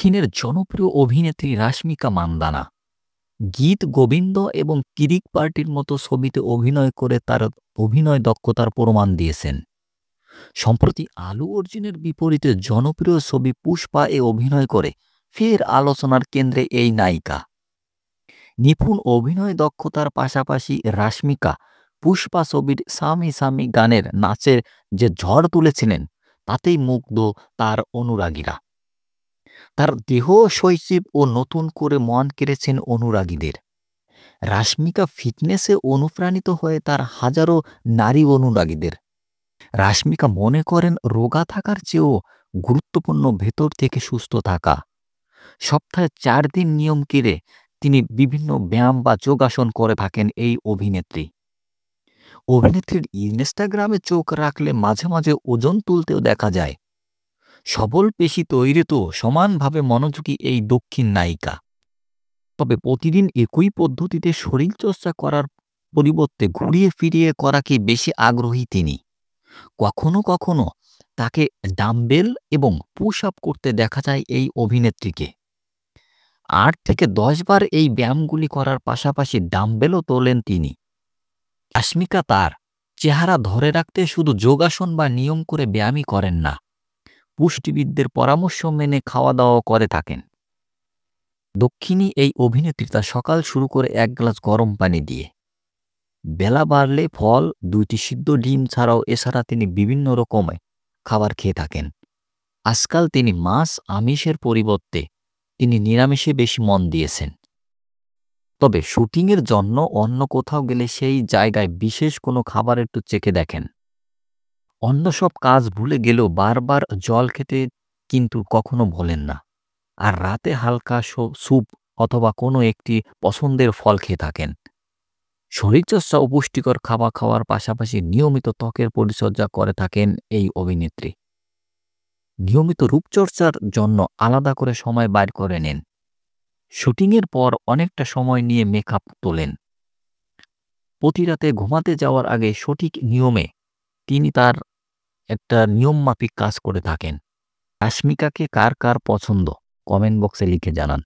দক্ষিণের জনপ্রিয় অভিনেত্রী রাশমিকা মান্দানা গীত গোবিন্দ এবং কিরিক পার্টির মতো ছবিতে অভিনয় করে তার অভিনয় দক্ষতার প্রমাণ দিয়েছেন। সম্প্রতি আলু অর্জুনের বিপরীতে জনপ্রিয় ছবি পুষ্পা এ অভিনয় করে ফের আলোচনার কেন্দ্রে এই নায়িকা। নিপুণ অভিনয় দক্ষতার পাশাপাশি রাশমিকা পুষ্পা ছবির সামি সামি গানের নাচের যে ঝড় তুলেছিলেন তাতেই মুগ্ধ তার অনুরাগীরা। তার দেহ শৈশব ও নতুন করে মন কেড়েছেন অনুরাগীদের। রাশমিকা ফিটনেসে অনুপ্রাণিত হয়ে তার হাজারো নারী অনুরাগীদের। রাশমিকা মনে করেন রোগা থাকার চেয়েও গুরুত্বপূর্ণ ভেতর থেকে সুস্থ থাকা। সপ্তাহে 4 দিন নিয়ম করে তিনি বিভিন্ন ব্যায়াম বা যোগাসন করে থাকেন এই অভিনেত্রী। অভিনেত্রীর ইনস্টাগ্রামে চোখ রাখলে মাঝে মাঝে ওজন তুলতেও দেখা যায়। সবল পেশি তৈরিতেও সমানভাবে মনোযোগী এই দক্ষিণ নায়িকা। তবে প্রতিদিন একই পদ্ধতিতে শরীরচর্চা করার পরিবর্তে ঘুরিয়ে ফিরিয়ে করাকে বেশি আগ্রহী তিনি। কখনো কখনো তাকে ডাম্বেল এবং পুশ আপ করতে দেখা যায় এই অভিনেত্রীকে। 8 থেকে 10 বার এই ব্যায়ামগুলি করার পাশাপাশি ডাম্বেলও তোলেন তিনি। রাশমিকা তার চেহারা ধরে রাখতে শুধু যোগাসন বা নিয়ম করে ব্যায়ামই করেন না, পুষ্টিবিদদের পরামর্শ মেনে খাওয়া দাওয়া করে থাকেন। দক্ষিণী এই অভিনেত্রী তার সকাল শুরু করে 1 গ্লাস গরম পানি দিয়ে। বেলা বাড়লে ফল, 2টি সিদ্ধ ডিম এছাড়া তিনি বিভিন্ন রকমের খাবার খেয়ে থাকেন। আজকাল তিনি মাছ আমিষের পরিবর্তে তিনি নিরামিষে বেশি মন দিয়েছেন। তবে শুটিংয়ের জন্য অন্য কোথাও গেলে সেই জায়গায় বিশেষ কোনো খাবার একটু চেখে দেখেন। অন্য সব কাজ ভুলে গেলেও বারবার জল খেতে কিন্তু কখনো ভোলেন না। আর রাতে হালকা স্যুপ অথবা কোনো একটি পছন্দের ফল খেয়ে থাকেন। শরীরচর্চা ও পুষ্টিকর খাবার খাওয়ার পাশাপাশি নিয়মিত ত্বকের পরিচর্যা করে থাকেন এই অভিনেত্রী। নিয়মিত রূপচর্চার জন্য আলাদা করে সময় বাইর করে নেন। শুটিংয়ের পর অনেকটা সময় নিয়ে মেকআপ তোলেন। প্রতি রাতে ঘুমাতে যাওয়ার আগে সঠিক নিয়মে তিনি তার একটা নিয়মমাফিক কাজ করে থাকেন। রাশমিকাকে কার কার পছন্দ কমেন্ট বক্সে লিখে জানান।